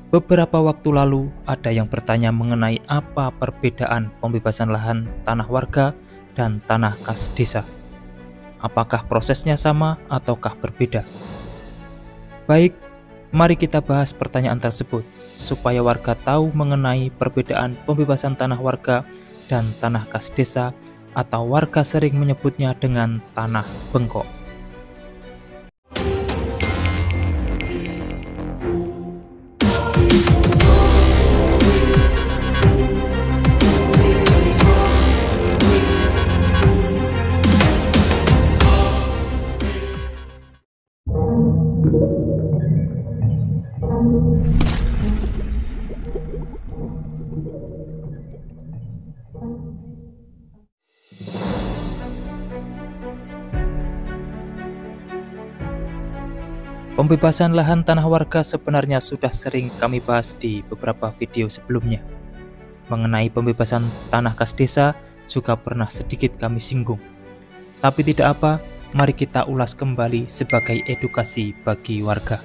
Beberapa waktu lalu, ada yang bertanya mengenai apa perbedaan pembebasan lahan tanah warga dan tanah kas desa. Apakah prosesnya sama ataukah berbeda? Baik, mari kita bahas pertanyaan tersebut supaya warga tahu mengenai perbedaan pembebasan tanah warga dan tanah kas desa, atau warga sering menyebutnya dengan tanah bengkok. Pembebasan lahan tanah warga sebenarnya sudah sering kami bahas di beberapa video sebelumnya. Mengenai pembebasan tanah kas desa juga pernah sedikit kami singgung. Tapi tidak apa, mari kita ulas kembali sebagai edukasi bagi warga.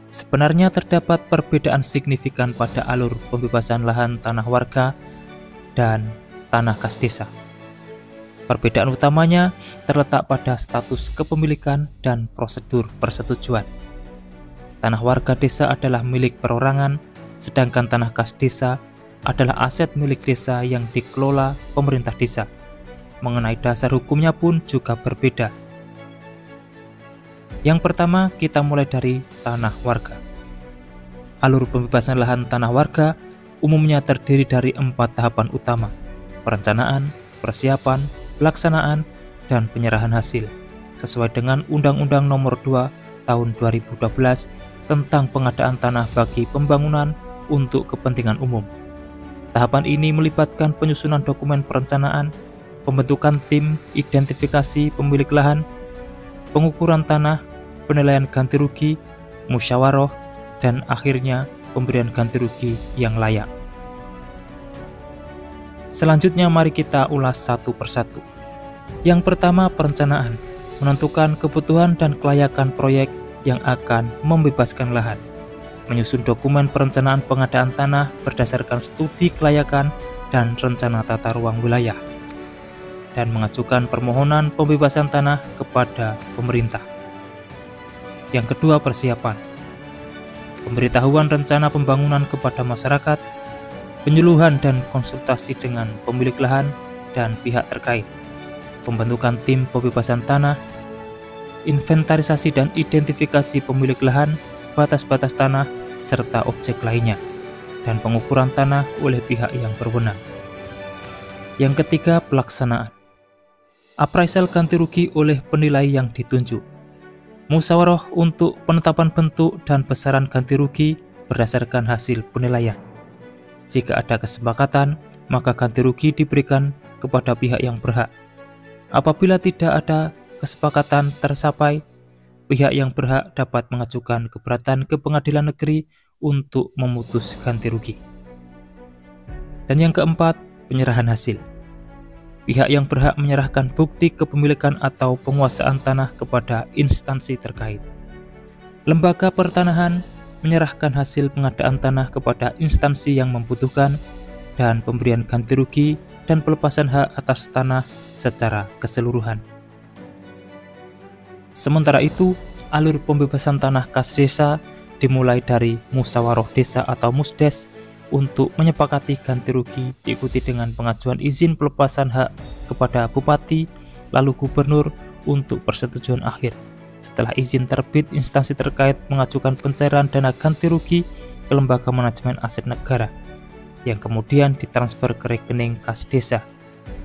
Sebenarnya terdapat perbedaan signifikan pada alur pembebasan lahan tanah warga dan tanah kas desa. Perbedaan utamanya terletak pada status kepemilikan dan prosedur persetujuan. Tanah warga desa adalah milik perorangan, sedangkan tanah kas desa adalah aset milik desa yang dikelola pemerintah desa. Mengenai dasar hukumnya pun juga berbeda. Yang pertama, kita mulai dari tanah warga. Alur pembebasan lahan tanah warga umumnya terdiri dari 4 tahapan utama: perencanaan, persiapan, pelaksanaan, dan penyerahan hasil, sesuai dengan Undang-Undang Nomor 2 Tahun 2012 tentang pengadaan tanah bagi pembangunan untuk kepentingan umum. Tahapan ini melibatkan penyusunan dokumen perencanaan, pembentukan tim identifikasi pemilik lahan, pengukuran tanah, penilaian ganti rugi, musyawarah, dan akhirnya pemberian ganti rugi yang layak. Selanjutnya mari kita ulas satu persatu. Yang pertama, perencanaan, menentukan kebutuhan dan kelayakan proyek yang akan membebaskan lahan. Menyusun dokumen perencanaan pengadaan tanah berdasarkan studi kelayakan dan rencana tata ruang wilayah, dan mengajukan permohonan pembebasan tanah kepada pemerintah. Yang kedua, persiapan, pemberitahuan rencana pembangunan kepada masyarakat, penyuluhan dan konsultasi dengan pemilik lahan dan pihak terkait, pembentukan tim pembebasan tanah, inventarisasi dan identifikasi pemilik lahan, batas-batas tanah, serta objek lainnya, dan pengukuran tanah oleh pihak yang berwenang. Yang ketiga, pelaksanaan, appraisal ganti rugi oleh penilai yang ditunjuk, musyawarah untuk penetapan bentuk dan besaran ganti rugi berdasarkan hasil penilaian. Jika ada kesepakatan, maka ganti rugi diberikan kepada pihak yang berhak. Apabila tidak ada kesepakatan tercapai, pihak yang berhak dapat mengajukan keberatan ke pengadilan negeri untuk memutus ganti rugi. Dan yang keempat, penyerahan hasil. Pihak yang berhak menyerahkan bukti kepemilikan atau penguasaan tanah kepada instansi terkait. Lembaga pertanahan menyerahkan hasil pengadaan tanah kepada instansi yang membutuhkan, dan pemberian ganti rugi dan pelepasan hak atas tanah secara keseluruhan. Sementara itu, alur pembebasan tanah kas desa dimulai dari musyawarah desa atau musdes untuk menyepakati ganti rugi, diikuti dengan pengajuan izin pelepasan hak kepada bupati, lalu gubernur untuk persetujuan akhir. Setelah izin terbit, instansi terkait mengajukan pencairan dana ganti rugi ke lembaga manajemen aset negara, yang kemudian ditransfer ke rekening kas desa.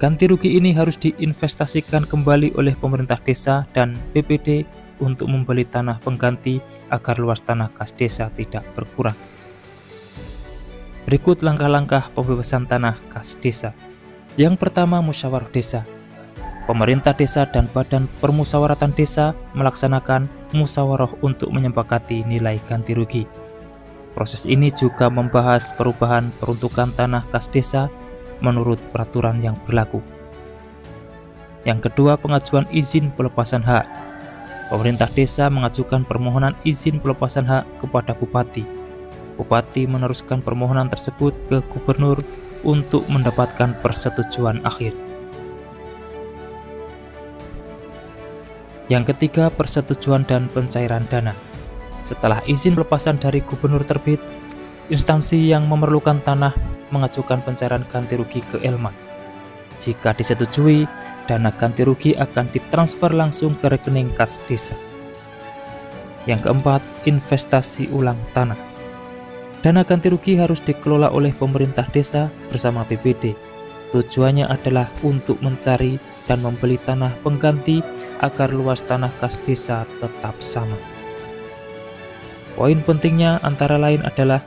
Ganti rugi ini harus diinvestasikan kembali oleh pemerintah desa dan BPD untuk membeli tanah pengganti agar luas tanah kas desa tidak berkurang. Berikut langkah-langkah pembebasan tanah kas desa. Yang pertama, musyawarah desa. Pemerintah desa dan badan permusyawaratan desa melaksanakan musyawarah untuk menyepakati nilai ganti rugi. Proses ini juga membahas perubahan peruntukan tanah kas desa menurut peraturan yang berlaku. Yang kedua, pengajuan izin pelepasan hak. Pemerintah desa mengajukan permohonan izin pelepasan hak kepada bupati. Bupati meneruskan permohonan tersebut ke gubernur untuk mendapatkan persetujuan akhir. Yang ketiga, persetujuan dan pencairan dana. Setelah izin pelepasan dari gubernur terbit, instansi yang memerlukan tanah mengajukan pencairan ganti rugi ke Elma. Jika disetujui, dana ganti rugi akan ditransfer langsung ke rekening kas desa. Yang keempat, investasi ulang tanah. Dana ganti rugi harus dikelola oleh pemerintah desa bersama BPD. Tujuannya adalah untuk mencari dan membeli tanah pengganti agar luas tanah kas desa tetap sama. Poin pentingnya antara lain adalah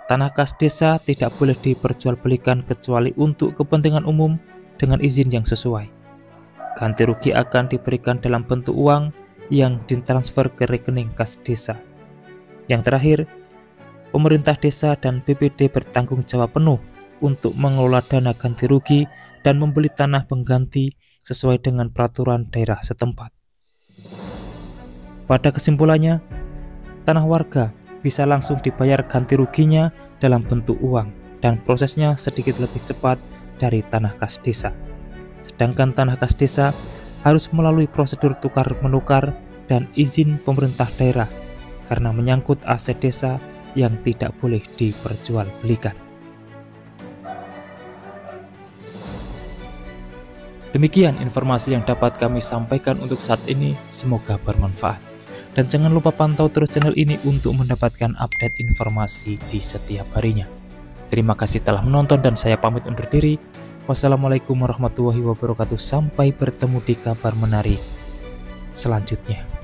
tanah kas desa tidak boleh diperjualbelikan kecuali untuk kepentingan umum dengan izin yang sesuai. Ganti rugi akan diberikan dalam bentuk uang yang ditransfer ke rekening kas desa. Yang terakhir, pemerintah desa dan BPD bertanggung jawab penuh untuk mengelola dana ganti rugi dan membeli tanah pengganti sesuai dengan peraturan daerah setempat. Pada kesimpulannya, tanah warga bisa langsung dibayar ganti ruginya dalam bentuk uang dan prosesnya sedikit lebih cepat dari tanah kas desa. Sedangkan tanah kas desa harus melalui prosedur tukar-menukar dan izin pemerintah daerah karena menyangkut aset desa yang tidak boleh diperjualbelikan. Demikian informasi yang dapat kami sampaikan untuk saat ini, semoga bermanfaat. Dan jangan lupa pantau terus channel ini untuk mendapatkan update informasi di setiap harinya. Terima kasih telah menonton dan saya pamit undur diri. Wassalamualaikum warahmatullahi wabarakatuh. Sampai bertemu di kabar menarik selanjutnya.